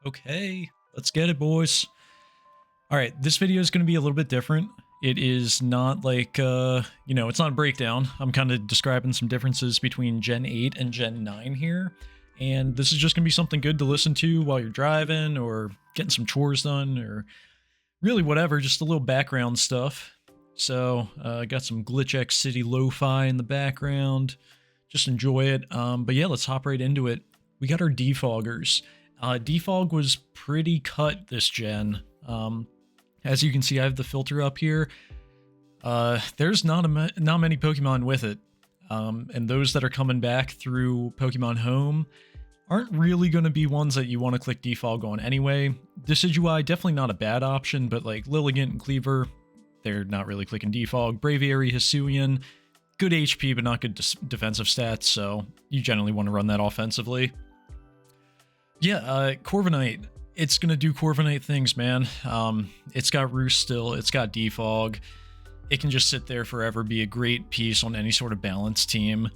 Okay, let's get it, boys. All right, this video is going to be a little bit different. It is not like, it's not a breakdown. I'm kind of describing some differences between Gen 8 and Gen 9 here. And this is just going to be something good to listen to while you're driving or getting some chores done or really whatever, just a little background stuff. So I got some Glitch X City lo-fi in the background. Just enjoy it. But yeah, let's hop right into it. We got our defoggers. Defog was pretty cut this gen. As you can see, I have the filter up here. There's not many Pokemon with it. And those that are coming back through Pokemon Home aren't really going to be ones that you want to click defog on anyway. Decidueye, definitely not a bad option, but like Lilligant and Cleaver, they're not really clicking defog. Braviary, Hisuian, good HP, but not good defensive stats, so you generally want to run that offensively. Yeah, Corviknight, it's going to do Corviknight things, man. It's got Roost still, it's got defog. It can just sit there forever, be a great piece on any sort of balance team.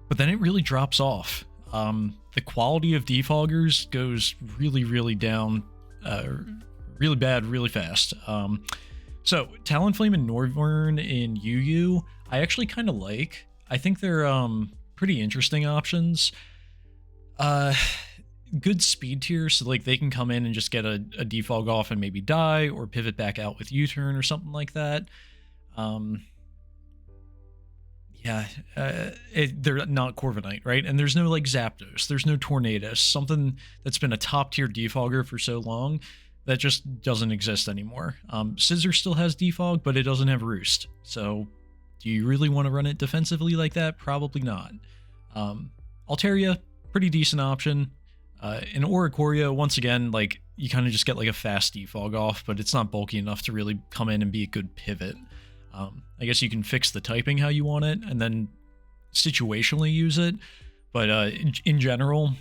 But then it really drops off. The quality of defoggers goes really down, really bad, really fast. So Talonflame and Noivern in UU, I actually kind of like. I think they're pretty interesting options. Good speed tier, so like they can come in and just get a defog off and maybe die, or pivot back out with U-turn or something like that. They're not Corviknight, right? And there's no like Zapdos, there's no Tornadus, something that's been a top tier defogger for so long that just doesn't exist anymore. Scissor still has defog, but it doesn't have Roost. So do you really want to run it defensively like that? Probably not. Altaria, pretty decent option. In Oricorio, once again, like you kind of just get like a fast defog off, but it's not bulky enough to really come in and be a good pivot. I guess you can fix the typing how you want it and then situationally use it. But in general,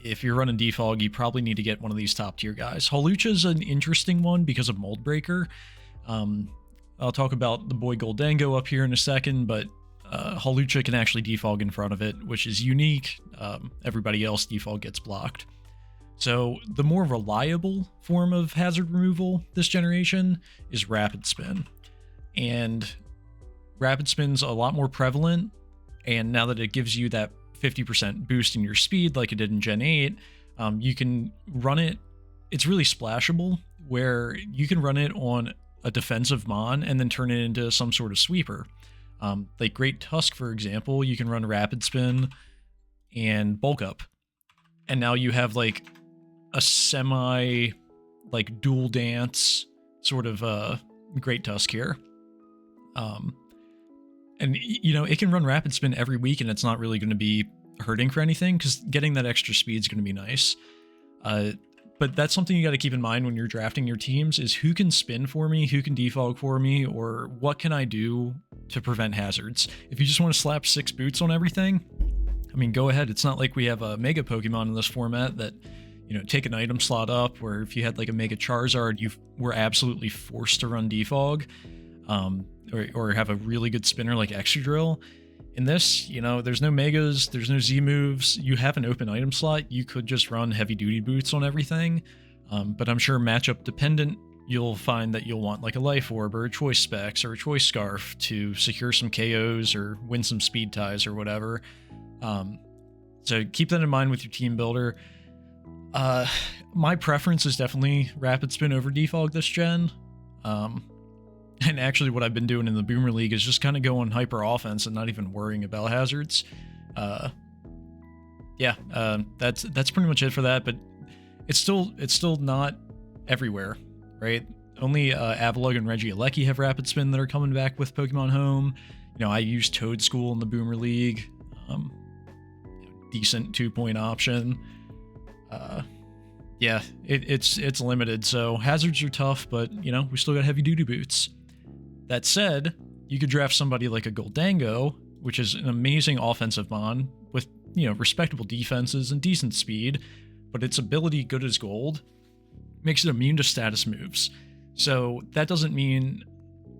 if you're running defog, you probably need to get one of these top tier guys. Hawlucha's an interesting one because of Mold Breaker. I'll talk about the boy Goldango up here in a second, but Hawlucha can actually defog in front of it, which is unique. Everybody else defog gets blocked. So the more reliable form of hazard removal this generation is Rapid Spin. And Rapid Spin's a lot more prevalent, and now that it gives you that 50% boost in your speed like it did in Gen 8, you can run it. It's really splashable, where you can run it on a defensive mon and then turn it into some sort of sweeper. Like Great Tusk, for example, you can run Rapid Spin and Bulk Up, and now you have like a semi like dual dance sort of Great Tusk here. And you know, it can run Rapid Spin every week and it's not really going to be hurting for anything because getting that extra speed is going to be nice. But that's something you got to keep in mind when you're drafting your teams, is who can spin for me, who can defog for me, or what can I do to prevent hazards. If you just want to slap 6 boots on everything, I mean, go ahead. It's not like we have a Mega Pokemon in this format that, you know, take an item slot up, where if you had like a Mega Charizard, you were absolutely forced to run defog, or have a really good spinner like Excadrill. In this, you know, there's no Megas, there's no Z moves, you have an open item slot, you could just run heavy duty boots on everything, but I'm sure matchup dependent, you'll find that you'll want like a Life Orb or a Choice Specs or a Choice Scarf to secure some KOs or win some speed ties or whatever. So keep that in mind with your team builder. My preference is definitely Rapid Spin over defog this gen. And actually what I've been doing in the Boomer League is just kind of going hyper offense and not even worrying about hazards. That's pretty much it for that, but it's still not everywhere, right? Only Avalugg and Regieleki have Rapid Spin that are coming back with Pokemon Home. You know, I use Toad School in the Boomer League. Decent 2-point option. It's limited, so hazards are tough, but you know, we still got heavy duty boots. That said, you could draft somebody like a Goldango, which is an amazing offensive mon with, you know, respectable defenses and decent speed, but its ability, good as gold, makes it immune to status moves. So that doesn't mean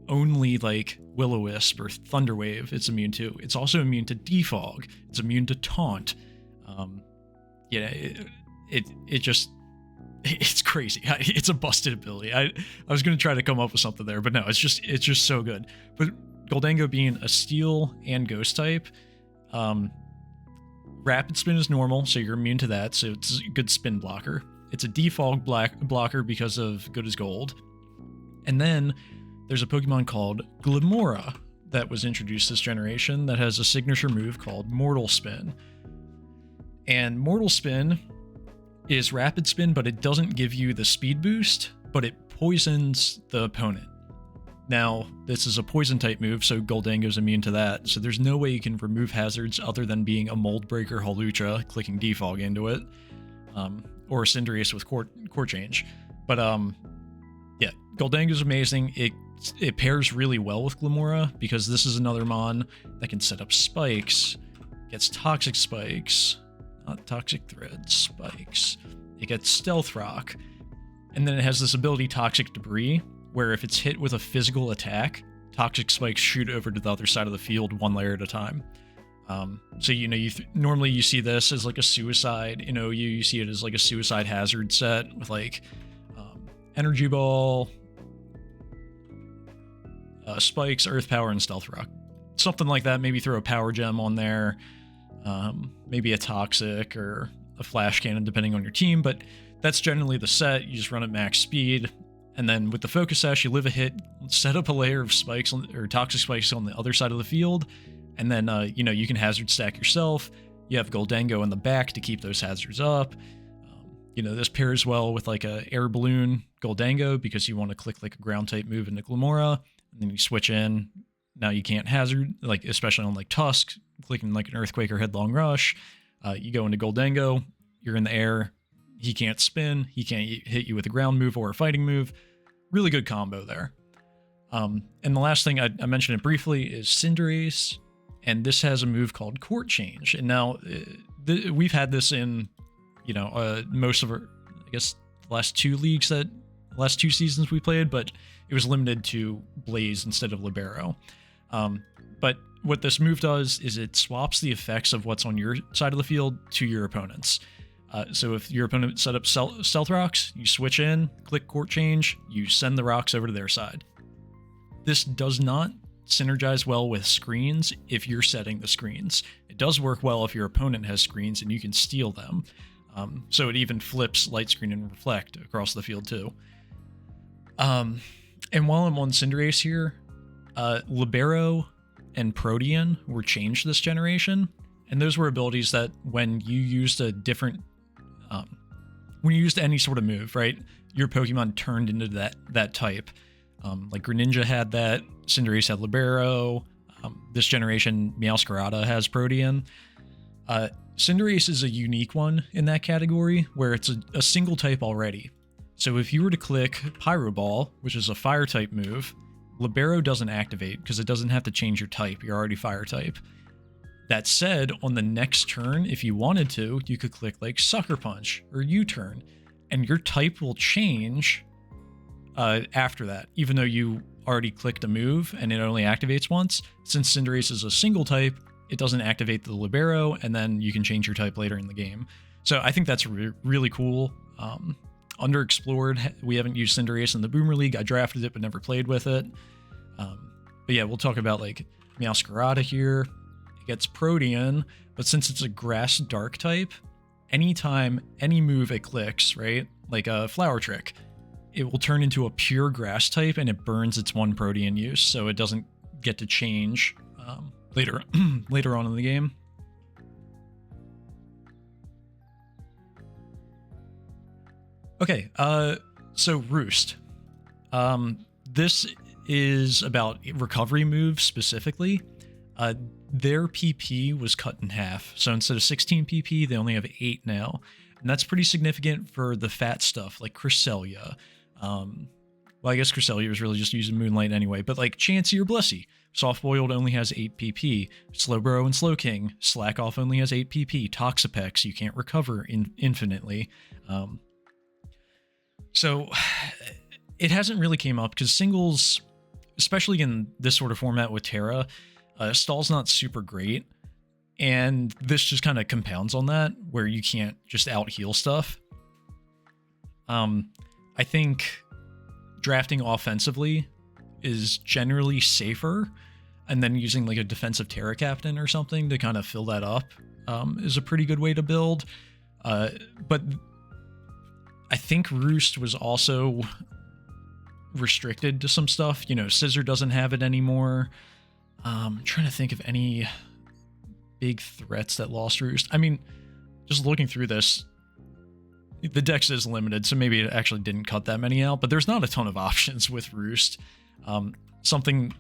only like Will-O-Wisp or Thunderwave it's immune to. It's also immune to defog. It's immune to taunt. It just It's crazy. It's a busted ability. I was going to try to come up with something there, but no, it's just so good. But Goldango being a steel and ghost type, rapid spin is normal, so you're immune to that, so it's a good spin blocker. It's a default blocker because of good as gold. And then there's a Pokemon called Glimmora that was introduced this generation that has a signature move called Mortal Spin. And Mortal Spin is rapid spin, but it doesn't give you the speed boost, but it poisons the opponent. Now, this is a poison type move, so Goldango's immune to that, so there's no way you can remove hazards other than being a Mold Breaker Hawlucha, clicking Defog into it, or Cinderace with Court Change. But yeah, Goldango's amazing. It pairs really well with Glimmora, because this is another mon that can set up spikes, gets toxic spikes, not toxic thread, spikes. It gets stealth rock, and then it has this ability Toxic Debris, where if it's hit with a physical attack, toxic spikes shoot over to the other side of the field one layer at a time. So normally you see this as like a suicide. You see it as like a suicide hazard set with like energy ball, spikes, earth power, and stealth rock, something like that. Maybe throw a power gem on there. Maybe a toxic or a flash cannon depending on your team, but that's generally the set. You just run at max speed, and then with the focus sash you live a hit, set up a layer of spikes or toxic spikes on the other side of the field, and then you can hazard stack yourself. You have Goldango in the back to keep those hazards up. This pairs well with like a air balloon Goldango because you want to click like a ground type move into Glimmora, and then you switch in. Now you can't hazard, like especially on like Tusk, clicking like an Earthquake or Headlong Rush. You go into Goldango, you're in the air, he can't spin, he can't hit you with a ground move or a fighting move. Really good combo there. And the last thing, I mentioned it briefly, is Cinderace, and this has a move called Court Change. And now we've had this in, most of our, I guess, last two seasons we played, but it was limited to Blaze instead of Libero. But what this move does is it swaps the effects of what's on your side of the field to your opponent's. So if your opponent set up stealth rocks, you switch in, click Court Change, you send the rocks over to their side. This does not synergize well with screens if you're setting the screens. It does work well if your opponent has screens and you can steal them. So it even flips Light Screen and Reflect across the field too. And while I'm on Cinderace here, Libero and Protean were changed this generation, and those were abilities that when you used a different, when you used any sort of move, right, your Pokemon turned into that type. Like Greninja had that, Cinderace had Libero, this generation Meowscarada has Protean. Cinderace is a unique one in that category where it's a single type already. So if you were to click Pyro Ball, which is a fire type move, Libero doesn't activate because it doesn't have to change your type. You're already fire type. That said, on the next turn, if you wanted to, you could click like Sucker Punch or U-Turn, and your type will change after that, even though you already clicked a move and it only activates once. Since Cinderace is a single type, it doesn't activate the Libero, and then you can change your type later in the game. So I think that's really cool. Underexplored. We haven't used Cinderace in the Boomer League. I drafted it but never played with it. But yeah, we'll talk about like Meowscarada here. It gets Protean, but since it's a Grass Dark type, anytime any move it clicks, right, like a Flower Trick, it will turn into a pure Grass type and it burns its one Protean use, so it doesn't get to change later on in the game. Okay, so Roost. This is about recovery moves specifically. Their PP was cut in half. So instead of 16 PP, they only have 8 now. And that's pretty significant for the fat stuff like Cresselia. Well, I guess Cresselia was really just using Moonlight anyway, but like Chansey or Blissey. Soft Boiled only has 8 PP. Slowbro and Slowking. Slack Off only has 8 PP. Toxapex, you can't recover infinitely. So it hasn't really came up because singles, especially in this sort of format with Terra, stall's not super great. And this just kind of compounds on that, where you can't just out heal stuff. I think drafting offensively is generally safer, and then using like a defensive Terra Captain or something to kind of fill that up is a pretty good way to build. But I think Roost was also restricted to some stuff. You know, Scissor doesn't have it anymore. I'm trying to think of any big threats that lost Roost. I mean, just looking through this, the dex is limited, so maybe it actually didn't cut that many out, but there's not a ton of options with Roost. Something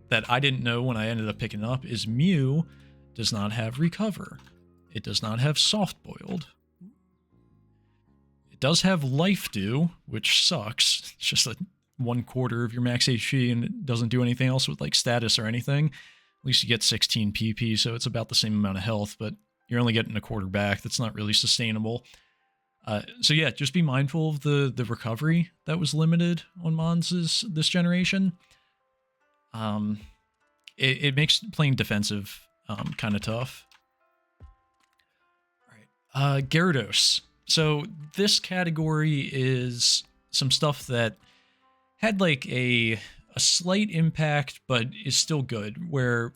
that I didn't know when I ended up picking up is Mew does not have Recover. It does not have Soft Boiled. It does have Life Dew, which sucks. It's just a 1/4 of your max HP, and it doesn't do anything else with like status or anything. At least you get 16 PP, so it's about the same amount of health, but you're only getting 1/4 back. That's not really sustainable. So yeah, just be mindful of the recovery that was limited on Mons this generation. It makes playing defensive kind of tough. All right, Gyarados. So this category is some stuff that had like a slight impact, but is still good, where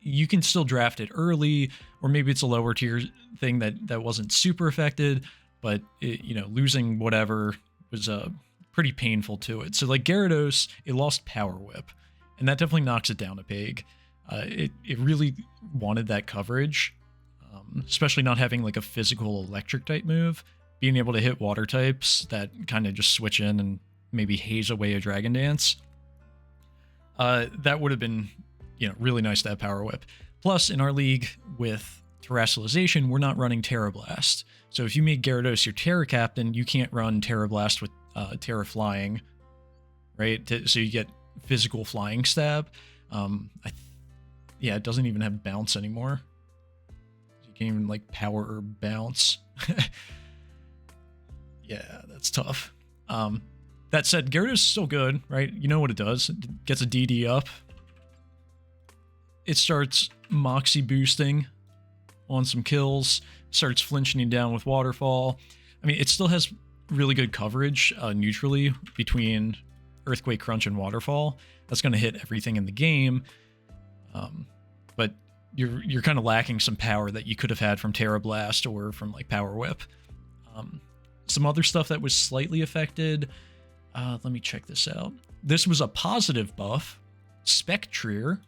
you can still draft it early, or maybe it's a lower tier thing that wasn't super affected, but it, you know, losing whatever was pretty painful to it. So like Gyarados, it lost Power Whip, and that definitely knocks it down a peg. It really wanted that coverage, especially not having like a physical electric type move. Being able to hit water types that kind of just switch in and maybe haze away a Dragon Dance. That would have been, you know, really nice to have Power Whip. Plus, in our league with Terrestrialization, we're not running Terra Blast. So if you make Gyarados your Terra Captain, you can't run Terra Blast with Terra Flying, right? So you get physical Flying Stab. Yeah, it doesn't even have Bounce anymore. You can't even like Power or Bounce. Yeah, that's tough. That said, Gyarados is still good, right? You know what it does. It gets a DD up. It starts Moxie boosting on some kills, starts flinching you down with Waterfall. I mean, it still has really good coverage neutrally between Earthquake, Crunch, and Waterfall. That's going to hit everything in the game. But you're kind of lacking some power that you could have had from Terra Blast or from like Power Whip. Some other stuff that was slightly affected. Let me check this out. This was a positive buff. Spectrier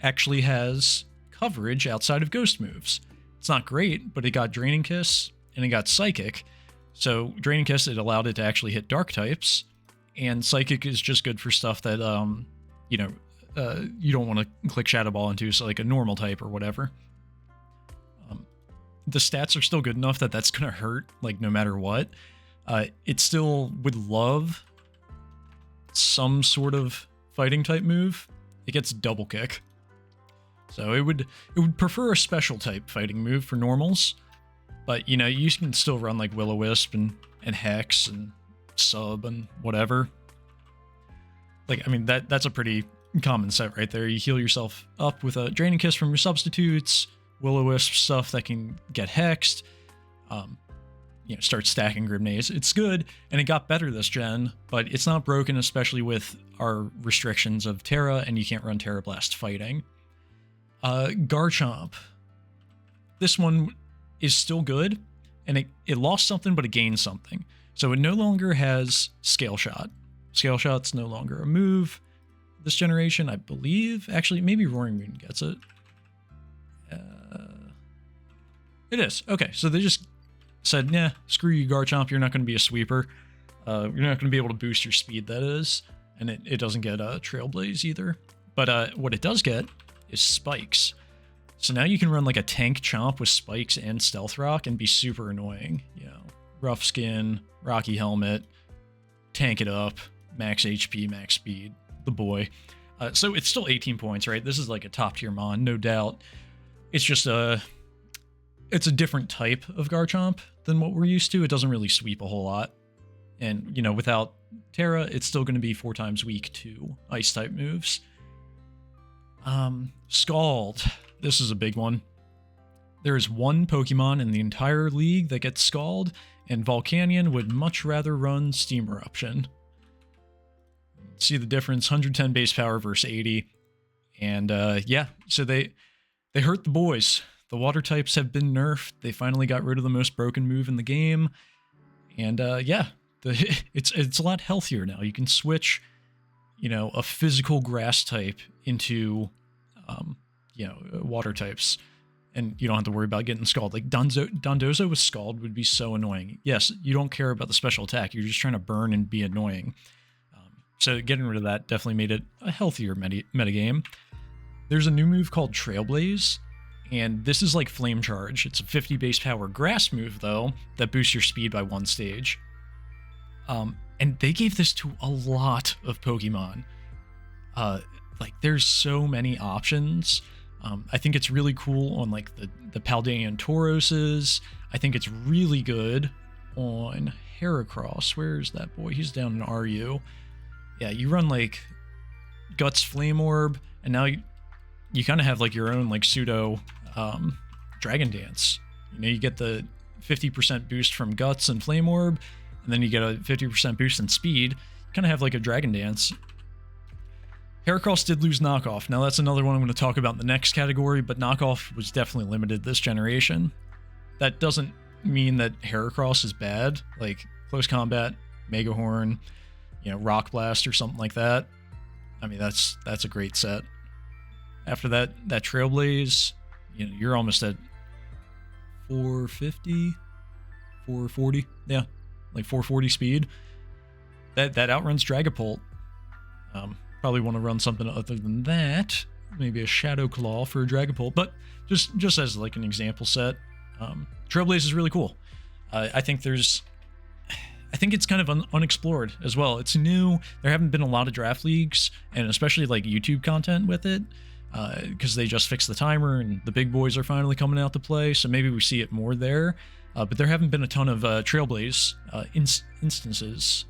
actually has coverage outside of ghost moves. It's not great, but it got Draining Kiss and it got Psychic. So Draining Kiss, it allowed it to actually hit dark types, and Psychic is just good for stuff that you know, you don't want to click Shadow Ball into, so like a normal type or whatever. The stats are still good enough that that's gonna hurt like no matter what. It still would love some sort of fighting type move. It gets Double Kick. So it would prefer a special type fighting move for normals, but you know, you can still run like Will-O-Wisp and Hex and Sub and whatever. Like, I mean, that's a pretty common set right there. You heal yourself up with a Draining Kiss from your substitutes, Will-O-Wisp stuff that can get hexed, you know, start stacking Grimnaze. It's good, and it got better this gen, but it's not broken, especially with our restrictions of Terra, and you can't run Terra Blast fighting. Garchomp. This one is still good, and it lost something, but it gained something. So it no longer has Scale Shot. Scale Shot's no longer a move this generation, I believe. Actually, maybe Roaring Moon gets it. It is. Okay, so they just said, nah, screw you, Garchomp, you're not going to be a sweeper. You're not going to be able to boost your speed, that is. And it doesn't get Trailblaze either. But what it does get is Spikes. So now you can run like a tank Chomp with Spikes and Stealth Rock and be super annoying. You know, Rough Skin, Rocky Helmet, tank it up, max HP, max speed, the boy. So it's still 18 points, right? This is like a top tier mon, no doubt. It's just it's a different type of Garchomp than what we're used to. It doesn't really sweep a whole lot. And, you know, without Terra, it's still going to be 4 times weak to ice type moves. Scald. This is a big one. There is one Pokemon in the entire league that gets Scald, and Volcanion would much rather run Steam Eruption. See the difference, 110 base power versus 80. And yeah, so they hurt the boys. The water types have been nerfed. They finally got rid of the most broken move in the game. And yeah, it's a lot healthier now. You can switch, you know, a physical grass type into, you know, water types. And you don't have to worry about getting scald. Like Dondozo with scald would be so annoying. Yes, you don't care about the special attack. You're just trying to burn and be annoying. So getting rid of that definitely made it a healthier metagame. There's a new move called Trailblaze, and this is like Flame Charge. It's a 50 base power grass move, though, that boosts your speed by 1 stage. And they gave this to a lot of Pokemon. Like, there's so many options. I think it's really cool on, like, the Paldean Tauroses. I think it's really good on Heracross. Where's that boy? He's down in RU. Yeah, you run, like, Guts Flame Orb, and now you kind of have, like, your own, like, pseudo Dragon Dance. You know, you get the 50% boost from Guts and Flame Orb, and then you get a 50% boost in speed. You kind of have, like, a Dragon Dance. Heracross did lose Knockoff. Now, that's another one I'm going to talk about in the next category, but Knockoff was definitely limited this generation. That doesn't mean that Heracross is bad. Like, Close Combat, Mega Horn, you know, Rock Blast or something like that. I mean, that's a great set. After that Trailblaze, you know, you're almost at 450, 440, yeah, like 440 speed. That outruns Dragapult. Probably want to run something other than that, maybe a Shadow Claw for a Dragapult, but just as like an example set, Trailblaze is really cool. I think it's kind of unexplored as well. It's new. There haven't been a lot of draft leagues, and especially like YouTube content with it, because they just fixed the timer and the big boys are finally coming out to play. So maybe we see it more there. But there haven't been a ton of Trailblaze instances.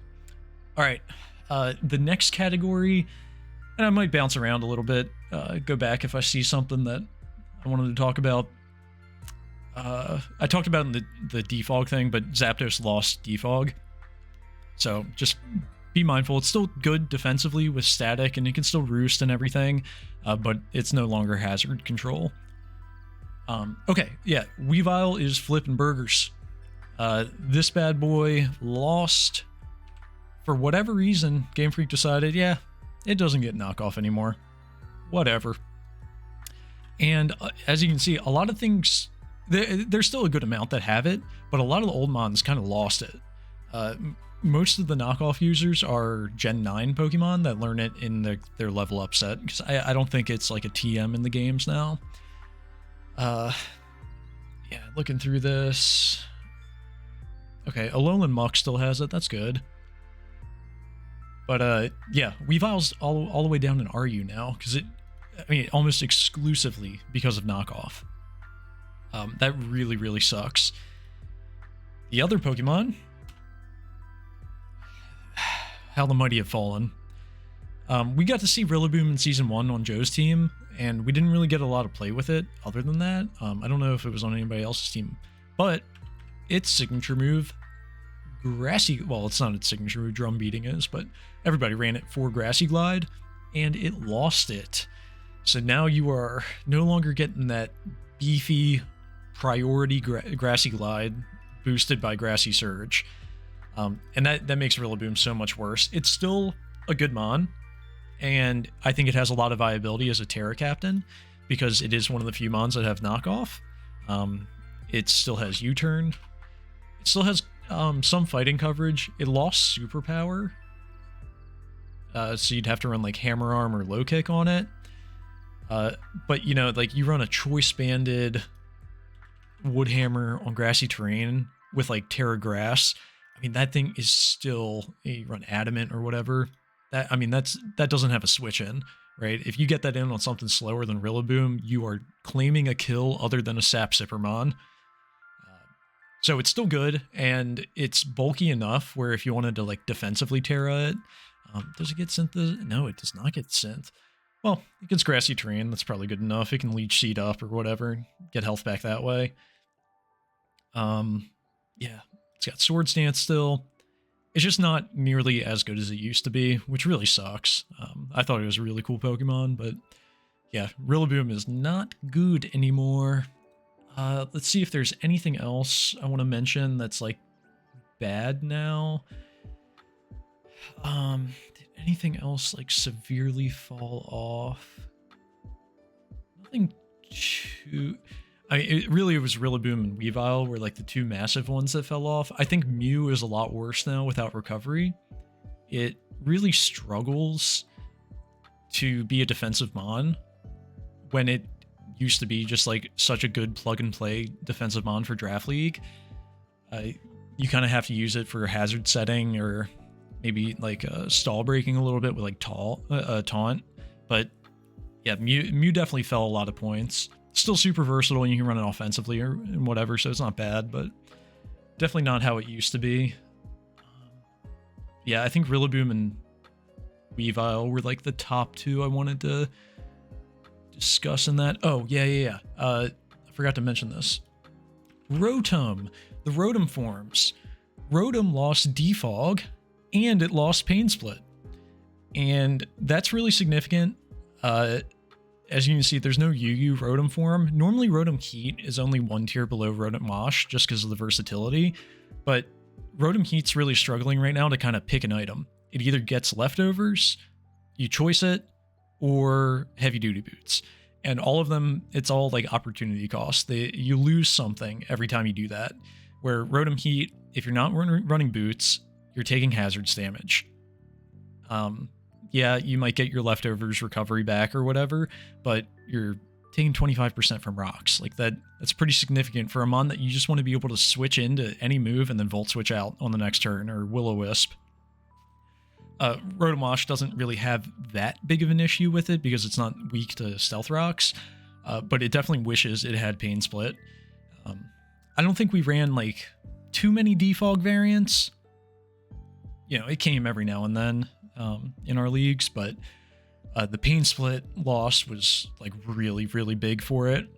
All right, the next category, and I might bounce around a little bit, go back if I see something that I wanted to talk about. I talked about in the defog thing, but Zapdos lost defog. So just be mindful. It's still good defensively with static, and it can still roost and everything, but it's no longer hazard control. Okay, yeah, Weavile is flipping burgers. This bad boy lost. For whatever reason, Game Freak decided, yeah, it doesn't get knockoff anymore. Whatever. And as you can see, a lot of things, there's still a good amount that have it, but a lot of the old mons kind of lost it. Most of the knockoff users are Gen 9 Pokemon that learn it in their level up set, because I don't think it's like a TM in the games now. Yeah, looking through this. Okay, Alolan Muck still has it, that's good. But yeah, Weavile's all the way down in RU now, because almost exclusively because of knockoff. That really, really sucks. The other Pokemon, how the mighty have fallen. We got to see Rillaboom in Season 1 on Joe's team, and we didn't really get a lot of play with it other than that. I don't know if it was on anybody else's team, but its signature move, Grassy, well, it's not its signature move, Drum Beating is, but everybody ran it for Grassy Glide, and it lost it. So now you are no longer getting that beefy priority Grassy Glide boosted by Grassy Surge. And that makes Rillaboom so much worse. It's still a good mon, and I think it has a lot of viability as a Terra Captain, because it is one of the few mons that have knockoff. It still has U-turn. It still has some fighting coverage. It lost superpower, so you'd have to run like Hammer Arm or Low Kick on it. But you know, like you run a Choice Banded Wood Hammer on grassy terrain with like Terra Grass. I mean, that thing is still, you run Adamant or whatever. That doesn't have a switch in, right? If you get that in on something slower than Rillaboom, you are claiming a kill other than a Sap Sippermon. So it's still good, and it's bulky enough where if you wanted to like defensively Terra it, does it get synth? No, it does not get synth. Well, it gets grassy terrain. That's probably good enough. It can leech seed up or whatever, get health back that way. Yeah, It's got Sword Stance still. It's just not nearly as good as it used to be, which really sucks. I thought it was a really cool Pokemon, but yeah, Rillaboom is not good anymore. Let's see if there's anything else I want to mention that's like bad now. Did anything else like severely fall off? Nothing too... it really was Rillaboom and Weavile were like the two massive ones that fell off. I think Mew is a lot worse now without recovery. It really struggles to be a defensive mon when it used to be just like such a good plug and play defensive mon for Draft League. You kind of have to use it for hazard setting or maybe like stall breaking a little bit with like taunt. But yeah, Mew definitely fell a lot of points. Still super versatile and you can run it offensively or whatever, so it's not bad, but definitely not how it used to be. Yeah, I think Rillaboom and Weavile were like the top two I wanted to discuss in that. Oh, yeah. I forgot to mention this. Rotom. The Rotom forms. Rotom lost Defog and it lost Pain Split. And that's really significant. As you can see, there's no UU Rotom form. Normally, Rotom Heat is only one tier below Rotom Wash just because of the versatility. But Rotom Heat's really struggling right now to kind of pick an item. It either gets leftovers, you choice it, or heavy duty boots. And all of them, it's all like opportunity cost. You lose something every time you do that. Where Rotom Heat, if you're not running boots, you're taking hazards damage. Yeah, you might get your leftovers recovery back or whatever, but you're taking 25% from rocks. Like that's pretty significant for a mon that you just want to be able to switch into any move and then Volt Switch out on the next turn, or Will-O-Wisp. Rotom Wash doesn't really have that big of an issue with it because it's not weak to Stealth Rocks, but it definitely wishes it had Pain Split. I don't think we ran like too many defog variants. You know, it came every now and then in our leagues, but the Pain Split loss was like really, really big for it.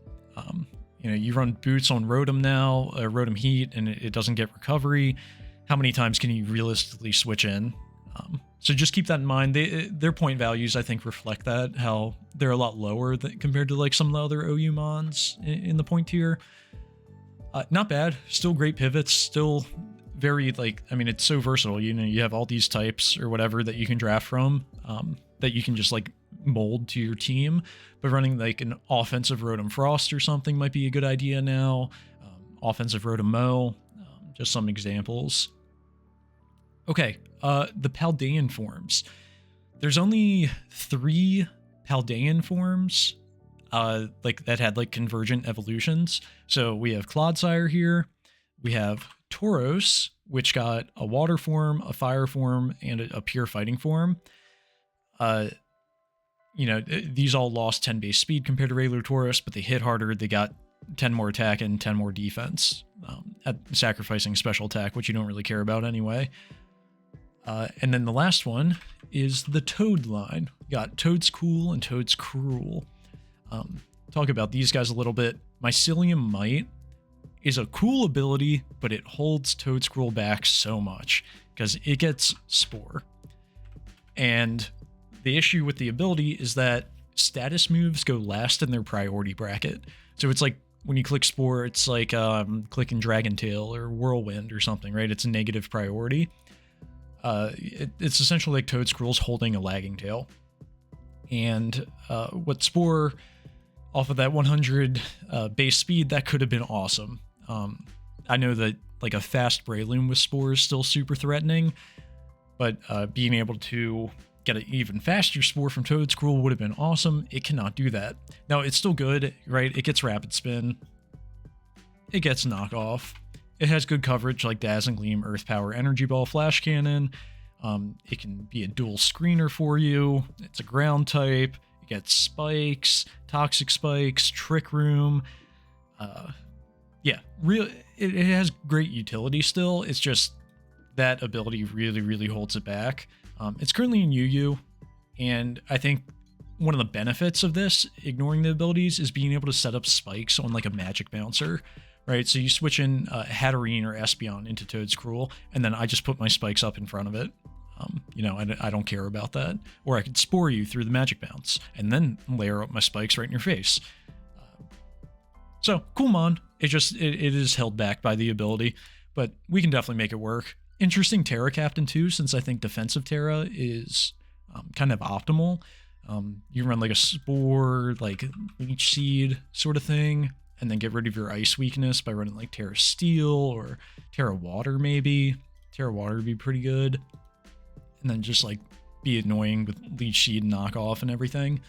You know, you run boots on Rotom now, Rotom Heat, and it doesn't get recovery. How many times can you realistically switch in? So just keep that in mind. Their point values, I think, reflect that, how they're a lot lower compared to like some of the other OU mons in the point tier. Not bad. Still great pivots. Still very like, I mean, it's so versatile. You know, you have all these types or whatever that you can draft from that you can just like mold to your team. But running like an offensive Rotom Frost or something might be a good idea now. Offensive Rotom Mow, just some examples. Okay, the Paldean forms. There's only 3 Paldean forms like that had like convergent evolutions. So we have Clodsire here. We have Tauros, which got a water form, a fire form, and a pure fighting form. You know, these all lost 10 base speed compared to regular Tauros, but they hit harder. They got 10 more attack and 10 more defense at sacrificing special attack, which you don't really care about anyway. And then the last one is the Toad line. We got Toad's Cool and Toad's Cruel. Talk about these guys a little bit. Mycelium Might is a cool ability, but it holds Toad's Cruel back so much because it gets Spore. And the issue with the ability is that status moves go last in their priority bracket. So it's like when you click Spore, it's like clicking Dragon Tail or Whirlwind or something, right? It's a negative priority. It's essentially like Toad's Cruel's holding a lagging tail. And what Spore off of that 100 base speed, that could have been awesome. I know that like a fast Breloom with Spore is still super threatening, but being able to get an even faster Spore from Toad's Cruel would have been awesome. It cannot do that. Now, it's still good, right? It gets Rapid Spin. It gets Knockoff. It has good coverage like Dazzling Gleam, Earth Power, Energy Ball, Flash Cannon. It can be a dual screener for you. It's a ground type. It gets Spikes, Toxic Spikes, Trick Room. Yeah, it has great utility still. It's just that ability really, really holds it back. It's currently in UU, and I think one of the benefits of this, ignoring the abilities, is being able to set up spikes on like a Magic Bouncer, right? So you switch in Hatterene or Espeon into Toad's Cruel, and then I just put my spikes up in front of it. You know, I don't care about that. Or I could Spore you through the Magic Bounce, and then layer up my spikes right in your face. So, cool mon. It is held back by the ability, but we can definitely make it work. Interesting Terra Captain too, since I think defensive Terra is kind of optimal. You can run like a Spore, like Leech Seed sort of thing, and then get rid of your Ice weakness by running like Terra Steel or Terra Water maybe. Terra Water would be pretty good. And then just like be annoying with Leech Seed knockoff and everything.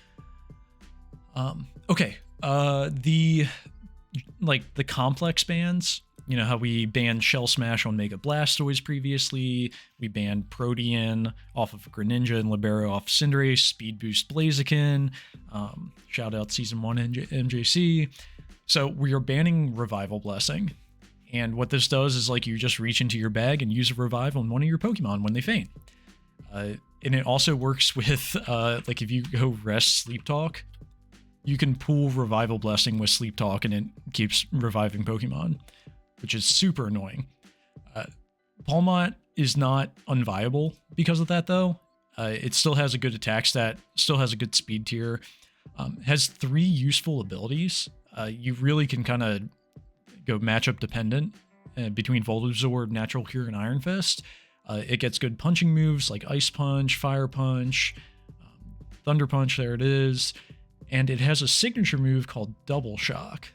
Okay, the complex bans, you know how we banned Shell Smash on Mega Blastoise previously, we banned Protean off of Greninja and Libero off Cinderace, Speed Boost Blaziken, shout out Season 1 MJC. So we are banning Revival Blessing, and what this does is like you just reach into your bag and use a Revive on one of your Pokemon when they faint. And it also works with, like if you go Rest Sleep Talk, you can pool Revival Blessing with Sleep Talk and it keeps reviving Pokemon, which is super annoying. Palmot is not unviable because of that though. It still has a good attack stat, still has a good speed tier, has 3 useful abilities. You really can kind of go matchup dependent between Volabzord, Natural Cure, and Iron Fist. It gets good punching moves like Ice Punch, Fire Punch, Thunder Punch, there it is. And it has a signature move called Double Shock.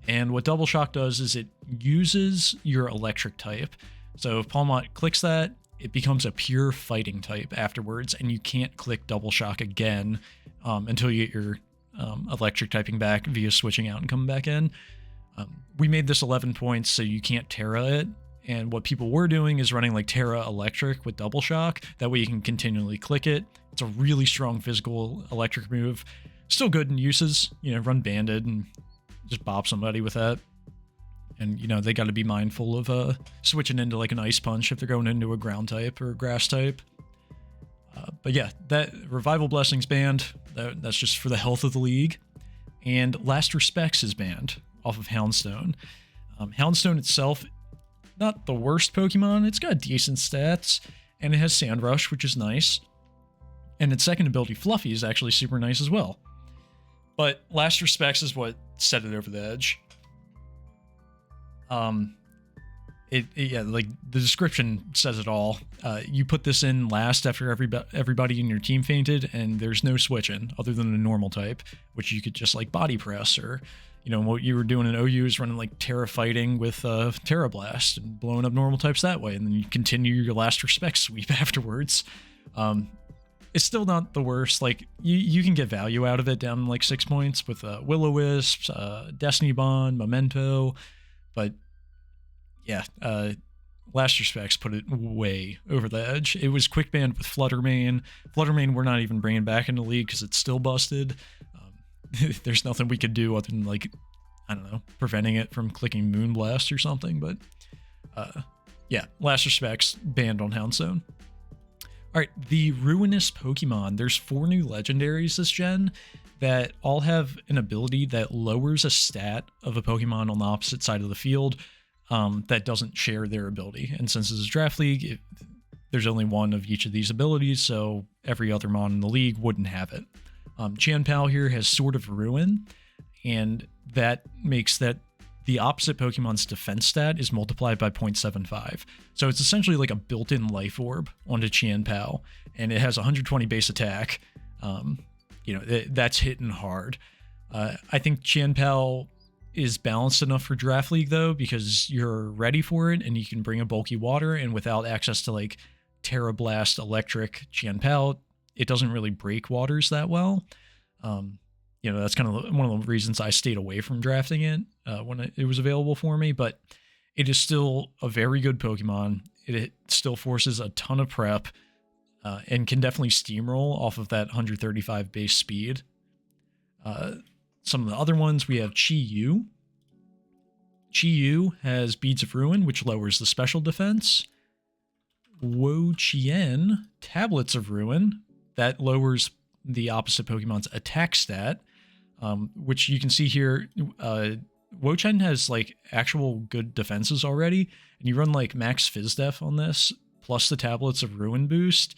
And what Double Shock does is it uses your electric type. So if Palmot clicks that, it becomes a pure fighting type afterwards, and you can't click Double Shock again until you get your electric typing back via switching out and coming back in. We made this 11 points so you can't Terra it. And what people were doing is running like Terra Electric with Double Shock. That way you can continually click it. It's a really strong physical electric move. Still good in uses. You know, run Banded and just bop somebody with that. And, you know, they got to be mindful of switching into like an Ice Punch if they're going into a ground type or a grass type. But yeah, that Revival Blessings banned. That's just for the health of the league. And Last Respects is banned off of Houndstone. Houndstone itself, not the worst Pokemon. It's got decent stats, and it has Sand Rush, which is nice. And its second ability, Fluffy, is actually super nice as well. But Last Respects is what set it over the edge. Yeah, like the description says it all. You put this in last after everybody in your team fainted, and there's no switching other than the normal type, which you could just like body press, or you know what you were doing in OU is running like Terra Fighting with Terra Blast and blowing up normal types that way, and then you continue your Last Respect sweep afterwards. It's still not the worst. Like you can get value out of it down like 6 points with Will-O-Wisp, Destiny Bond, Memento, but yeah, Last Respects put it way over the edge. It was quick banned with Fluttermane. Fluttermane we're not even bringing back into the league because it's still busted. There's nothing we could do other than like, I don't know, preventing it from clicking Moonblast or something. But yeah, Last Respects banned on Houndstone. All right, the Ruinous Pokemon. There's 4 new legendaries this gen that all have an ability that lowers a stat of a Pokemon on the opposite side of the field that doesn't share their ability. And since this is Draft League, there's only one of each of these abilities, so every other mon in the league wouldn't have it. Chanpao here has Sword of Ruin, and that makes that the opposite Pokemon's defense stat is multiplied by 0.75. So it's essentially like a built-in life orb onto Chanpao, and it has 120 base attack. You know, that's hitting hard. I think Chanpao is balanced enough for Draft League though, because you're ready for it and you can bring a bulky water, and without access to like Terra Blast Electric Chanpao, it doesn't really break waters that well. You know, that's kind of one of the reasons I stayed away from drafting it when it was available for me, but it is still a very good Pokemon. It still forces a ton of prep and can definitely steamroll off of that 135 base speed. Some of the other ones, we have Chi-Yu. Chi-Yu has Beads of Ruin, which lowers the special defense. Wo-Chien, Tablets of Ruin, that lowers the opposite Pokemon's attack stat, which you can see here. Wo-Chen has like actual good defenses already, and you run like max Phys Def on this, plus the tablets of Ruin boost.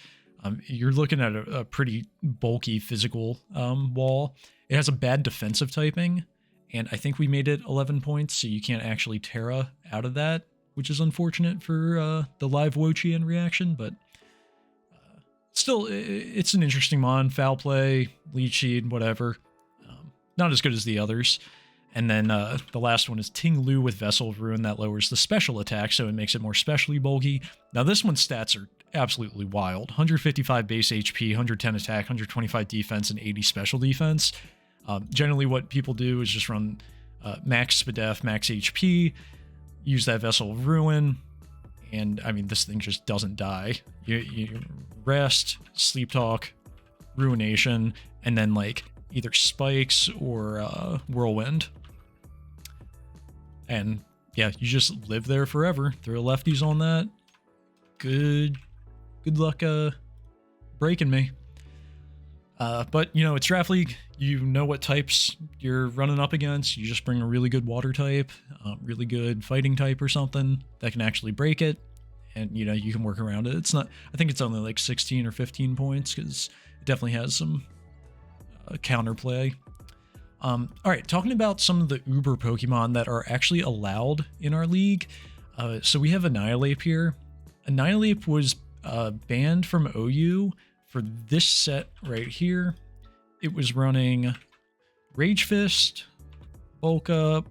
You're looking at a pretty bulky physical wall. It has a bad defensive typing, and I think we made it 11 points, so you can't actually Terra out of that, which is unfortunate for the live Wo-Chien reaction, but still, it's an interesting mon. Foul Play, Leech Seed, whatever. Not as good as the others. And then the last one is Ting Lu with Vessel of Ruin. That lowers the special attack, so it makes it more specially bulky. Now, this one's stats are absolutely wild. 155 base HP, 110 attack, 125 defense, and 80 special defense. Generally, what people do is just run max Spadef, max HP, use that Vessel of Ruin, and, I mean, this thing just doesn't die. You rest, Sleep Talk, Ruination, and then, like, either Spikes or Whirlwind. And yeah, you just live there forever. Throw lefties on that. Good luck breaking me. But you know, it's Draft League. You know what types you're running up against. You just bring a really good water type, really good fighting type or something that can actually break it. And you know, you can work around it. It's not, I think it's only like 16 or 15 points because it definitely has some counterplay. All right, talking about some of the Uber Pokemon that are actually allowed in our league. So we have Annihilate here. Annihilate was banned from OU for this set right here. It was running Rage Fist, Bulk Up,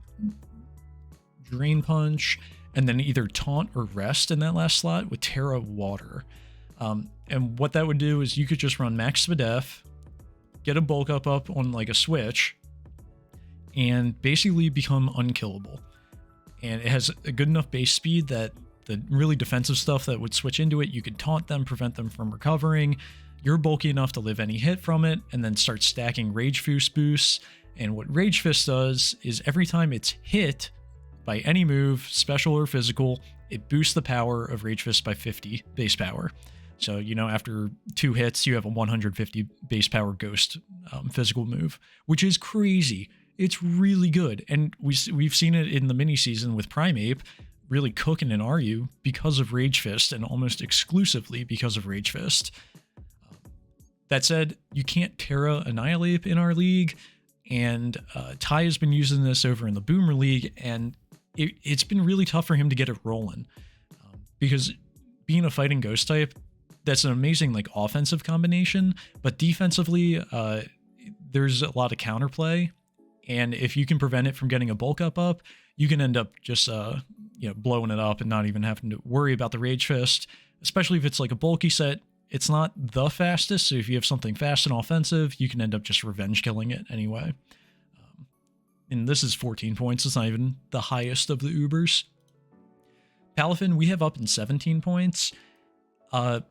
Drain Punch, and then either Taunt or Rest in that last slot with Terra Water. And what that would do is you could just run Max Spadef, get a Bulk Up on like a switch, and basically become unkillable. And it has a good enough base speed that the really defensive stuff that would switch into it, you could taunt them, prevent them from recovering. You're bulky enough to live any hit from it, and then start stacking Rage Fist boosts. And what Rage Fist does is every time it's hit by any move, special or physical, it boosts the power of Rage Fist by 50 base power. So, you know, after 2 hits, you have a 150 base power ghost physical move, which is crazy. It's really good. And we've seen it in the mini season with Primeape really cooking in RU because of Rage Fist, and almost exclusively because of Rage Fist. That said, you can't Terra Annihilate in our league, and Ty has been using this over in the Boomer League, and it's been really tough for him to get it rolling. Because being a fighting ghost type, that's an amazing like offensive combination, but defensively, there's a lot of counterplay. And if you can prevent it from getting a bulk up, you can end up just you know, blowing it up and not even having to worry about the Rage Fist, especially if it's like a bulky set. It's not the fastest, so if you have something fast and offensive, you can end up just revenge killing it anyway. And this is 14 points. It's not even the highest of the Ubers. Palafin, we have up in 17 points. Once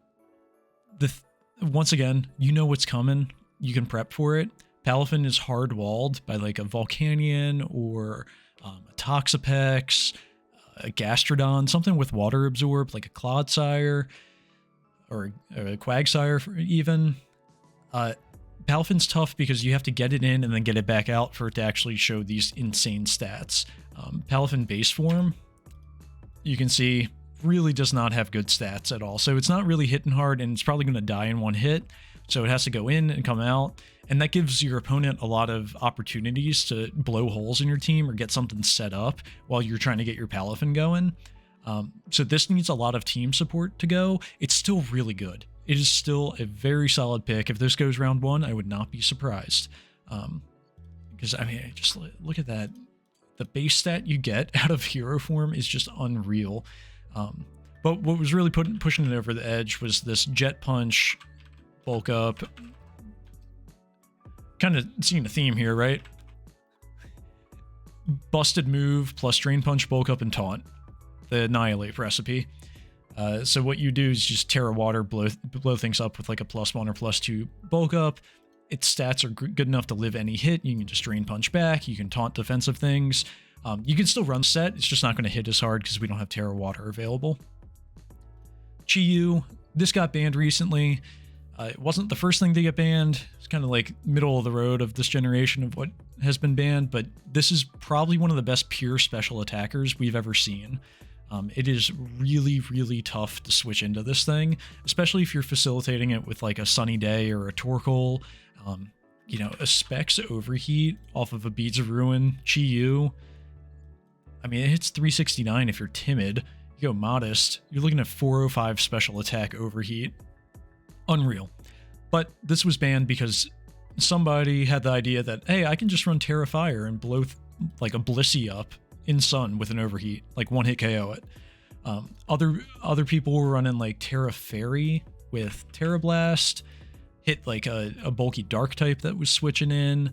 again, you know what's coming. You can prep for it. Palafin is hard-walled by like a Volcanion or a Toxapex, a Gastrodon, something with water absorb, like a Clodsire or a Quagsire even. Palafin's tough because you have to get it in and then get it back out for it to actually show these insane stats. Palafin base form, you can see, really does not have good stats at all. So it's not really hitting hard, and it's probably going to die in one hit. So it has to go in and come out. And that gives your opponent a lot of opportunities to blow holes in your team or get something set up while you're trying to get your Palafin going. So this needs a lot of team support to go. It's still really good. It is still a very solid pick. If this goes round 1, I would not be surprised. Because, I mean, just look at that. The base stat you get out of hero form is just unreal. But what was really pushing it over the edge was this Jet Punch, Bulk Up. Kind of seeing a theme here, right? Busted move plus Drain Punch, Bulk Up, and Taunt. The Annihilate recipe. So what you do is just Terra Water, blow things up with like a +1 or +2 Bulk Up. Its stats are good enough to live any hit. You can just Drain Punch back. You can taunt defensive things. You can still run set. It's just not going to hit as hard because we don't have Terra Water available. Chi-Yu, this got banned recently. It wasn't the first thing to get banned. It's kind of like middle of the road of this generation of what has been banned, but this is probably one of the best pure special attackers we've ever seen. It is really, really tough to switch into this thing, especially if you're facilitating it with like a Sunny Day or a Torkoal. You know, a Specs Overheat off of a Beads of Ruin Chi-Yu. I mean, it hits 369 if you're timid. You go Modest, you're looking at 405 special attack Overheat. Unreal. But this was banned because somebody had the idea that, hey, I can just run Terra Fire and blow like a Blissey up in Sun with an Overheat, like one hit KO it. Other people were running like Terra Fairy with Terra Blast, hit like a bulky Dark type that was switching in.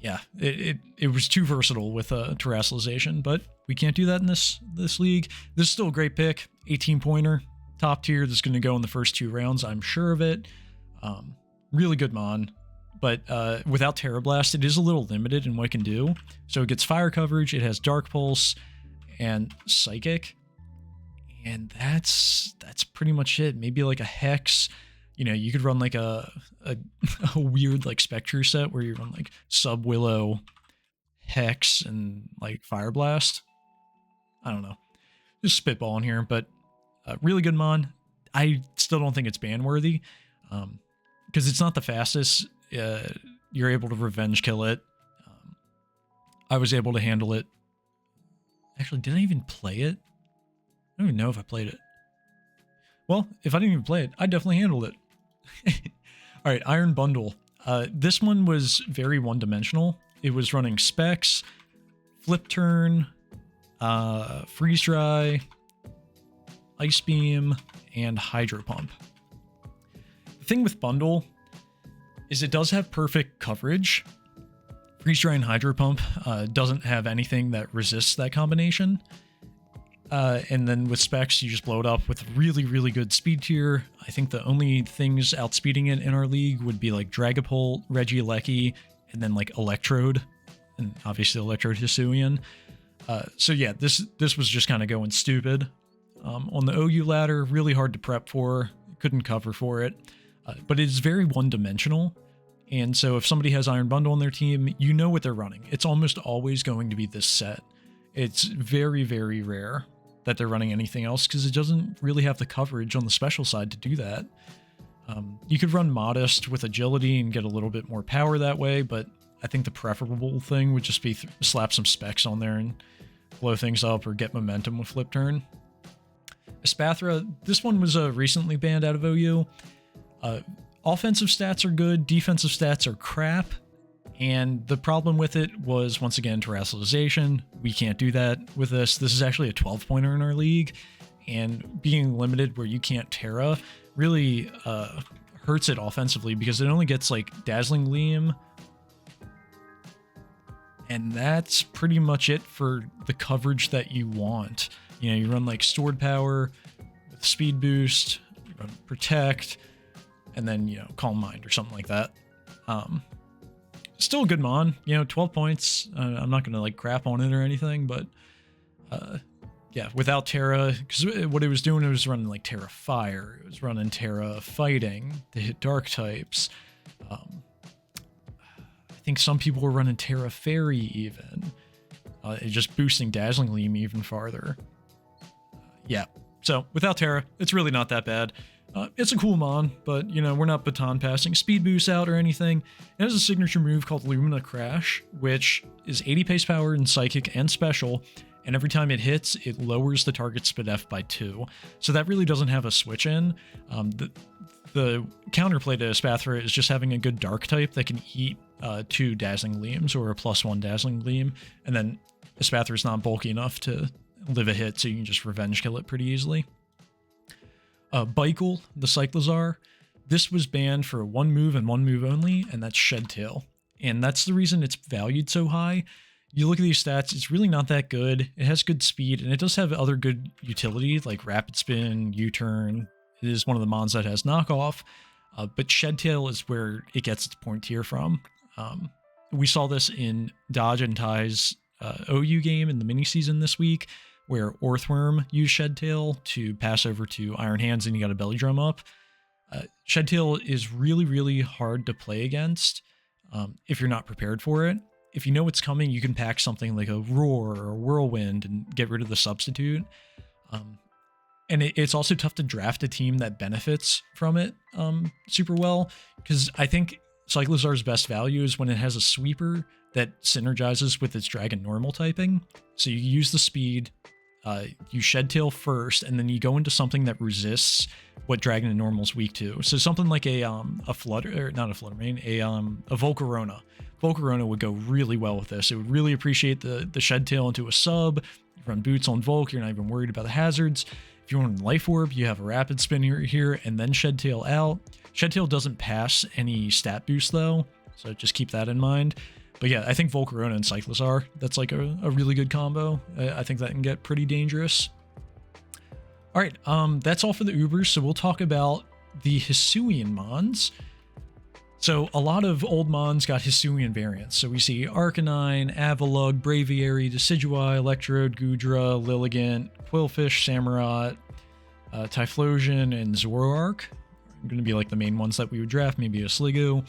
Yeah, it was too versatile with Terrassalization, but we can't do that in this league. This is still a great pick, 18-pointer, top tier. That's going to go in the first 2 rounds, I'm sure of it. Really good mon, but without Terra Blast, it is a little limited in what it can do. So it gets fire coverage, it has Dark Pulse, and Psychic, and that's pretty much it. Maybe like a Hex. You know, you could run like a weird like Spectre set where you run like Sub Willow, Hex, and like Fire Blast. I don't know. Just spitballing here, but really good mon. I still don't think it's ban worthy because it's not the fastest. You're able to revenge kill it. I was able to handle it. Actually, did I even play it? I don't even know if I played it. Well, if I didn't even play it, I definitely handled it. All right, Iron Bundle. This one was very one-dimensional. It was running Specs, Flip Turn, Freeze Dry, Ice Beam, and Hydro Pump. The thing with Bundle is it does have perfect coverage. Freeze Dry and Hydro Pump doesn't have anything that resists that combination. And then with Specs, you just blow it up with really, really good speed tier. I think the only things outspeeding it in our league would be like Dragapult, Regieleki, and then like Electrode, and obviously Electrode Hisuian. So yeah, this was just kind of going stupid. On the OU ladder, really hard to prep for, couldn't cover for it, but it's very one-dimensional. And so if somebody has Iron Bundle on their team, you know what they're running. It's almost always going to be this set. It's very, very rare that they're running anything else because it doesn't really have the coverage on the special side to do that. You could run Modest with Agility and get a little bit more power that way, but I think the preferable thing would just be slap some Specs on there and blow things up or get momentum with Flip Turn. Espathra, this one was recently banned out of OU. Offensive stats are good, defensive stats are crap, and the problem with it was, once again, Terrassalization. We can't do that with this. This is actually a 12-pointer in our league, and being limited where you can't Terra really hurts it offensively because it only gets like Dazzling Gleam, and that's pretty much it for the coverage that you want. You know, you run like Stored Power with Speed Boost, you run Protect, and then, you know, Calm Mind or something like that. Still a good mon, you know, 12 points. I'm not going to like crap on it or anything, but yeah, without Terra, because what it was doing, it was running like Terra Fire. It was running Terra Fighting to hit Dark types. I think some people were running Terra Fairy even. Just boosting Dazzling Gleam even farther. Yeah, so without Terra, it's really not that bad. It's a cool mon, but, you know, we're not baton passing speed boosts out or anything. It has a signature move called Lumina Crash, which is 80 pace power in Psychic and Special, and every time it hits, it lowers the target speed F by 2. So that really doesn't have a switch in. The counterplay to Espathra is just having a good Dark type that can eat 2 Dazzling Gleams or a +1 Dazzling Gleam, and then Espathra's not bulky enough to live a hit, so you can just revenge kill it pretty easily. Baikel, the Cyclozar, this was banned for one move and one move only, and that's Shed Tail. And that's the reason it's valued so high. You look at these stats, it's really not that good. It has good speed, and it does have other good utility, like Rapid Spin, U-Turn. It is one of the mons that has knockoff, but Shed Tail is where it gets its point tier from. We saw this in Dodge and Ty's OU game in the mini season this week, where Orthworm used Shed Tail to pass over to Iron Hands and you got a belly drum up. Shedtail is really, really hard to play against if you're not prepared for it. If you know what's coming, you can pack something like a Roar or a Whirlwind and get rid of the substitute. And it's also tough to draft a team that benefits from it super well, because I think Cyclozar's best value is when it has a sweeper that synergizes with its Dragon normal typing. So you use the speed, you Shedtail first, and then you go into something that resists what Dragon and Normal's weak to. So something like a Flutter, or not a Fluttermane, a Volcarona. Volcarona would go really well with this. It would really appreciate the Shedtail into a sub. You run boots on Volk, you're not even worried about the hazards. If you want Life Orb, you have a Rapid Spin here, and then Shedtail out. Shedtail doesn't pass any stat boost though, so just keep that in mind. But yeah, I think Volcarona and Cyclozar, that's like a really good combo. I think that can get pretty dangerous. All right, that's all for the Ubers, so we'll talk about the Hisuian Mons. So a lot of old Mons got Hisuian variants. So we see Arcanine, Avalugg, Braviary, Decidueye, Electrode, Goodra, Lilligant, Quillfish, Samurott, Typhlosion, and Zoroark. Are going to be like the main ones that we would draft, maybe a Sliggoo.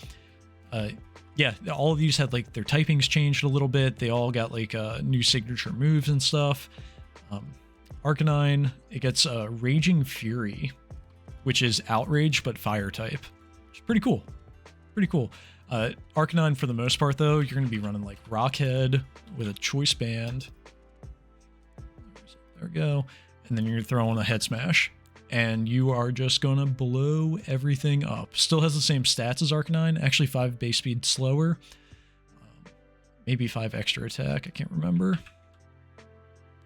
Yeah, all of these had like their typings changed a little bit. They all got like new signature moves and stuff. Arcanine, it gets Raging Fury, which is Outrage but Fire type, which is pretty cool. Pretty cool. Arcanine, for the most part, though, you're going to be running like Rockhead with a Choice Band. There we go. And then you're throwing a Head Smash. And you are just going to blow everything up. Still has the same stats as Arcanine. Actually, 5 base speed slower. Maybe 5 extra attack. I can't remember.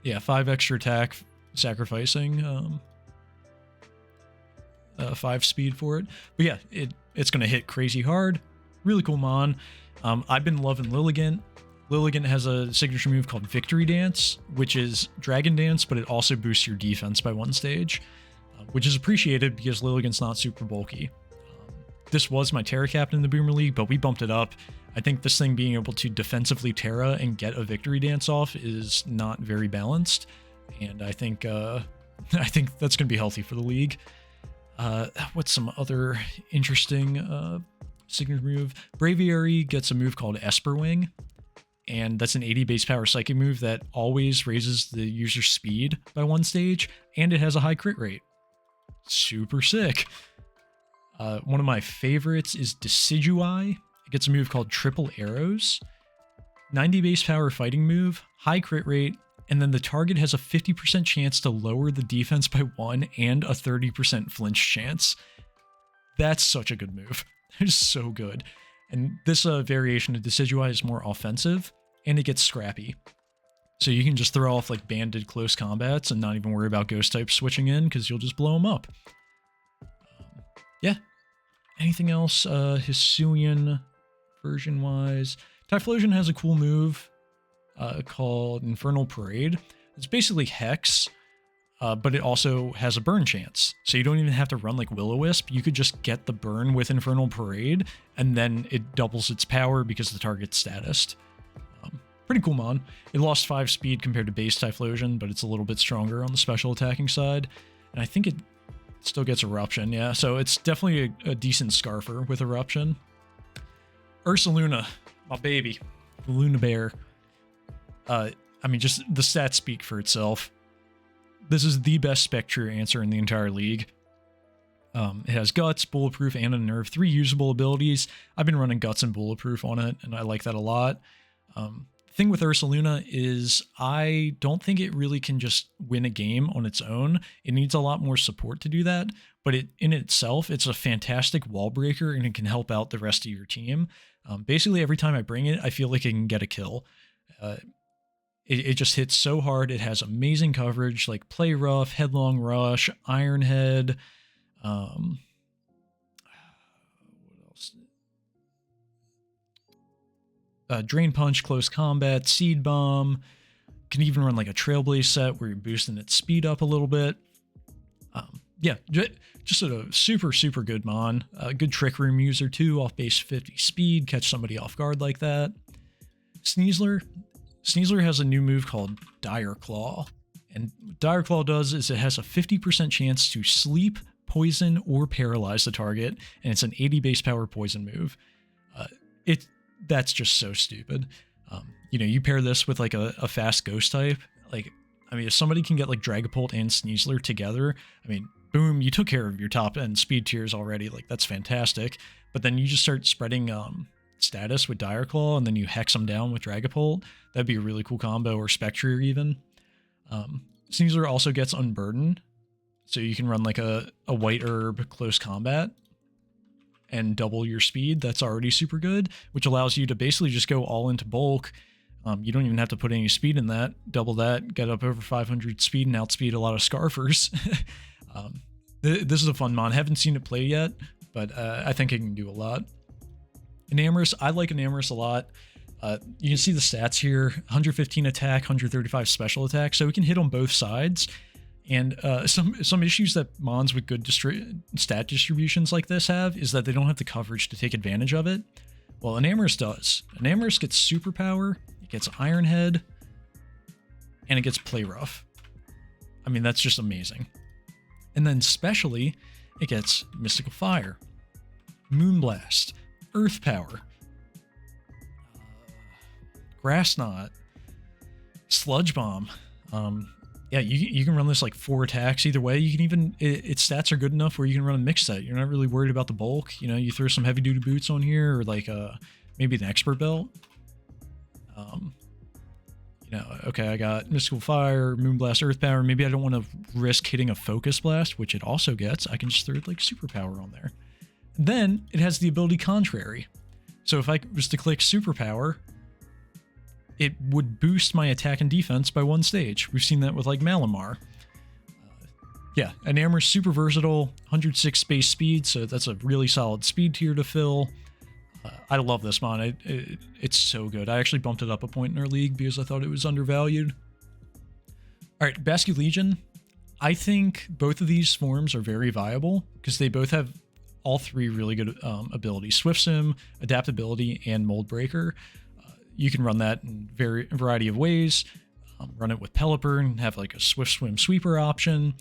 Yeah, 5 extra attack, sacrificing 5 speed for it. But yeah, it's going to hit crazy hard. Really cool Mon. I've been loving Lilligant. Lilligant has a signature move called Victory Dance, which is Dragon Dance, but it also boosts your defense by 1 stage, which is appreciated because Lilligant's not super bulky. This was my Terra Captain in the Boomer League, but we bumped it up. I think this thing being able to defensively Terra and get a Victory Dance off is not very balanced, and I think that's going to be healthy for the league. What's some other interesting signature move? Braviary gets a move called Esper Wing, and that's an 80 base power psychic move that always raises the user's speed by 1 stage, and it has a high crit rate. Super sick. One of my favorites is Decidueye. It gets a move called Triple Arrows. 90 base power fighting move, high crit rate, and then the target has a 50% chance to lower the defense by 1 and a 30% flinch chance. That's such a good move. It's so good. And this variation of Decidueye is more offensive, and it gets scrappy. So you can just throw off like banded close combats and not even worry about ghost types switching in, because you'll just blow them up. Yeah. Anything else Hisuian version-wise? Typhlosion has a cool move called Infernal Parade. It's basically Hex, but it also has a burn chance. So you don't even have to run like Will-O-Wisp. You could just get the burn with Infernal Parade, and then it doubles its power because the target's statused. Pretty cool Mon. It lost 5 speed compared to base Typhlosion, but it's a little bit stronger on the special attacking side. And I think it still gets Eruption, yeah. So it's definitely a decent Scarfer with Eruption. Ursaluna, my baby. The Luna Bear. I mean, just the stats speak for itself. This is the best Spectre answer in the entire league. It has Guts, Bulletproof, and a Nerve. 3 usable abilities. I've been running Guts and Bulletproof on it, and I like that a lot. The thing with Ursaluna is I don't think it really can just win a game on its own. It needs a lot more support to do that, but in itself, it's a fantastic wall breaker, and it can help out the rest of your team. Basically, every time I bring it, I feel like it can get a kill. It just hits so hard. It has amazing coverage, like Play Rough, Headlong Rush, Ironhead. What else? Drain Punch, Close Combat, Seed Bomb. Can even run like a Trailblaze set where you're boosting its speed up a little bit. Yeah, just a super, super good Mon. Good Trick Room user too, off base 50 speed, catch somebody off guard like that. Sneasler has a new move called Dire Claw. And what Dire Claw does is it has a 50% chance to sleep, poison or paralyze the target, and it's an 80 base power poison move. That's just so stupid. You know, you pair this with like a fast ghost type. Like, I mean, if somebody can get like Dragapult and Sneasler together, I mean, boom, you took care of your top end speed tiers already. Like, that's fantastic. But then you just start spreading status with Dire Claw, and then you hex them down with Dragapult. That'd be a really cool combo, or Spectrier even. Sneasler also gets Unburden, so you can run like a white herb close combat and double your speed. That's already super good, which allows you to basically just go all into bulk. You don't even have to put any speed in that. Double that, get up over 500 speed, and outspeed a lot of Scarfers. This is a fun mon. Haven't seen it play yet, but I think it can do a lot. Enamorus, I like Enamorus a lot. You can see the stats here: 115 attack, 135 special attack, so we can hit on both sides. And some issues that mons with good stat distributions like this have is that they don't have the coverage to take advantage of it. Well, Enamorus does. Enamorus gets superpower, it gets Iron Head, and it gets Play Rough. I mean, that's just amazing. And then specially, it gets Mystical Fire, Moonblast, Earth Power, Grass Knot, Sludge Bomb. Yeah, you can run this like 4 attacks either way. You can even, its stats are good enough where you can run a mix set. You're not really worried about the bulk. You know, you throw some heavy duty boots on here, or like maybe an expert belt. You know, okay, I got Mystical Fire, Moonblast, Earth Power. Maybe I don't want to risk hitting a Focus Blast, which it also gets. I can just throw like Superpower on there. Then it has the ability Contrary. So if I was to click Superpower, it would boost my attack and defense by 1 stage. We've seen that with like Malamar. Yeah, Enamor's super versatile, 106 base speed, so that's a really solid speed tier to fill. I love this mon. It's so good. I actually bumped it up a point in our league because I thought it was undervalued. All right, Basculegion. I think both of these forms are very viable because they both have all 3 really good abilities: Swift Sim, Adaptability, and Mold Breaker. You can run that in a variety of ways. Run it with Pelipper and have like a Swift Swim Sweeper option.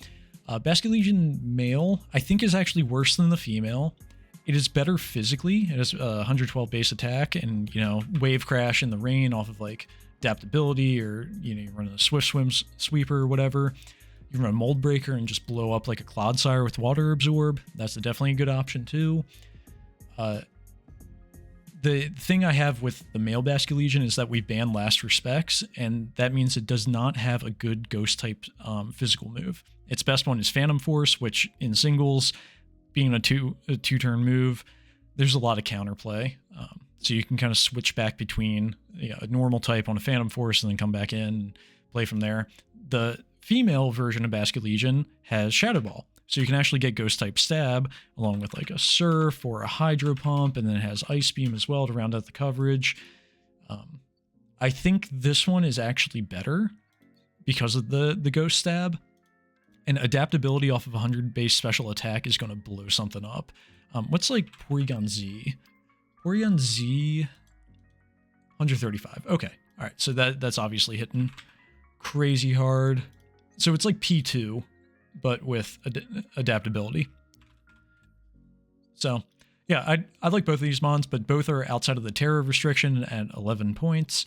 Basculegion male, I think, is actually worse than the female. It is better physically. It has 112 base attack and, you know, Wave Crash in the rain off of like Adaptability, or, you know, you run a Swift Swim Sweeper or whatever. You can run Mold Breaker and just blow up like a Clodsire with Water Absorb. That's definitely a good option too. The thing I have with the male Basculegion is that we banned Last Respects, and that means it does not have a good ghost type physical move. Its best one is Phantom Force, which in singles, being a two-turn move, there's a lot of counterplay. So you can kind of switch back between, you know, a normal type on a Phantom Force and then come back in and play from there. The female version of Basculegion has Shadow Ball. So you can actually get Ghost type Stab along with like a Surf or a Hydro Pump, and then it has Ice Beam as well to round out the coverage. I think this one is actually better because of the Ghost Stab. And Adaptability off of 100 base special attack is going to blow something up. What's like Porygon Z? Porygon Z, 135. Okay, all right. So that's obviously hitting crazy hard. So it's like P2, but with adaptability. So yeah, I like both of these mons, but both are outside of the Terror restriction at 11 points.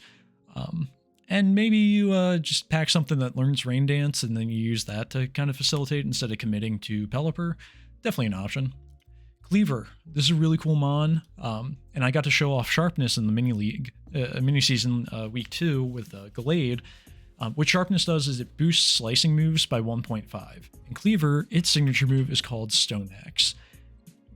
And maybe you just pack something that learns Rain Dance, and then you use that to kind of facilitate instead of committing to Pelipper. Definitely an option. Cleaver. This is a really cool mon, and I got to show off Sharpness in the mini season week 2 with Gallade. What Sharpness does is it boosts slicing moves by 1.5. In Cleaver, its signature move is called Stone Axe,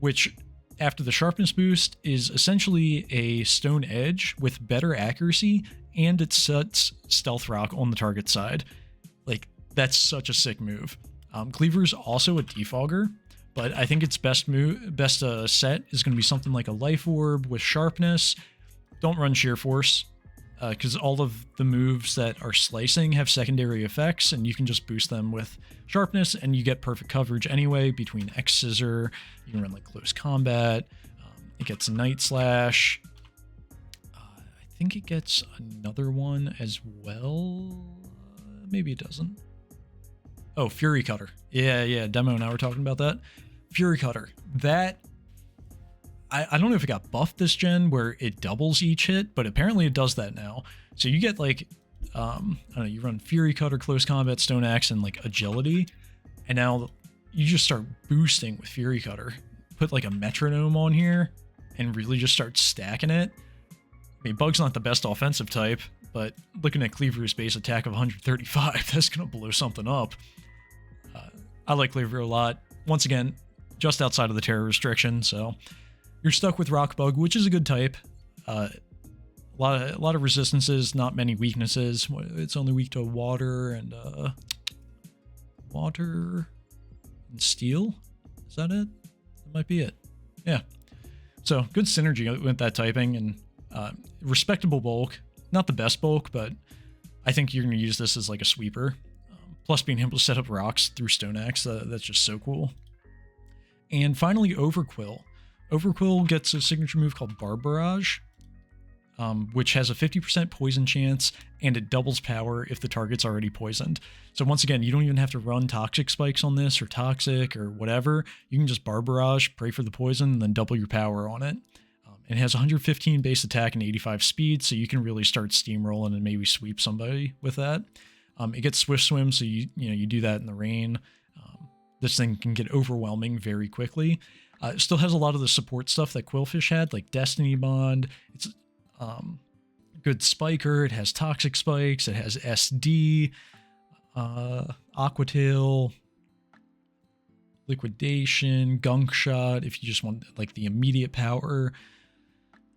which, after the Sharpness boost, is essentially a Stone Edge with better accuracy, and it sets Stealth Rock on the target side. Like, that's such a sick move. Cleaver's also a defogger, but I think its best set is going to be something like a Life Orb with Sharpness. Don't run Sheer Force, because all of the moves that are slicing have secondary effects, and you can just boost them with Sharpness, and you get perfect coverage anyway between X Scissor. You can run like Close Combat. It gets Night Slash. I think it gets another one as well. Maybe it doesn't. Oh, Fury Cutter. Yeah, Demo, now we're talking about that. Fury Cutter. That, I don't know if it got buffed this gen where it doubles each hit, but apparently it does that now. So you get like, I don't know, you run Fury Cutter, Close Combat, Stone Axe, and like Agility, and now you just start boosting with Fury Cutter. Put like a metronome on here and really just start stacking it. I mean, Bug's not the best offensive type, but looking at Cleaver's base attack of 135, that's going to blow something up. I like Cleaver a lot. Once again, just outside of the terror restriction, so you're stuck with Rock Bug, which is a good type. A lot of resistances, not many weaknesses. It's only weak to water and steel. Is that it? That might be it. Yeah. So good synergy with that typing, and respectable bulk. Not the best bulk, but I think you're going to use this as like a sweeper. Plus being able to set up rocks through Stone Axe, that's just so cool. And finally, Overquill. Overquill gets a signature move called Barbarage, which has a 50% poison chance, and it doubles power if the target's already poisoned. So once again, you don't even have to run Toxic Spikes on this, or Toxic, or whatever. You can just Barbarage, pray for the poison, and then double your power on it. It has 115 base attack and 85 speed, so you can really start steamrolling and maybe sweep somebody with that. It gets Swift Swim, so you do that in the rain. This thing can get overwhelming very quickly. It still has a lot of the support stuff that Quillfish had, like Destiny Bond. It's good spiker. It has Toxic Spikes. It has SD, Aquatail, Liquidation, Gunk Shot if you just want like the immediate power.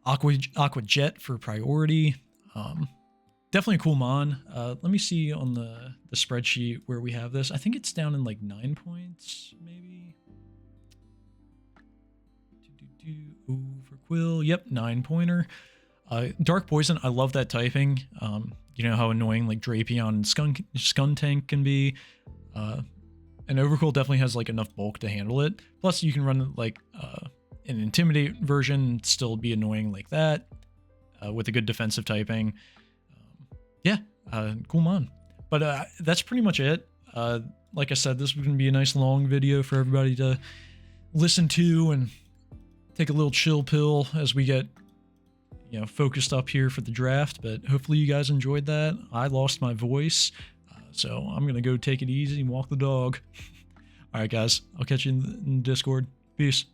Aqua Jet for priority. Definitely a cool mon. Let me see on the spreadsheet where we have this. I think it's down in like 9 points, maybe. Overquill. Yep, 9-pointer. Dark Poison. I love that typing. You know how annoying like Drapion and Skuntank can be. And Overquill definitely has like enough bulk to handle it. Plus, you can run like an Intimidate version and still be annoying like that with a good defensive typing. Yeah, cool mon. But that's pretty much it. Like I said, this was going to be a nice long video for everybody to listen to and take a little chill pill as we get, focused up here for the draft. But hopefully you guys enjoyed that. I lost my voice, so I'm going to go take it easy and walk the dog. All right, guys, I'll catch you in the Discord. Peace.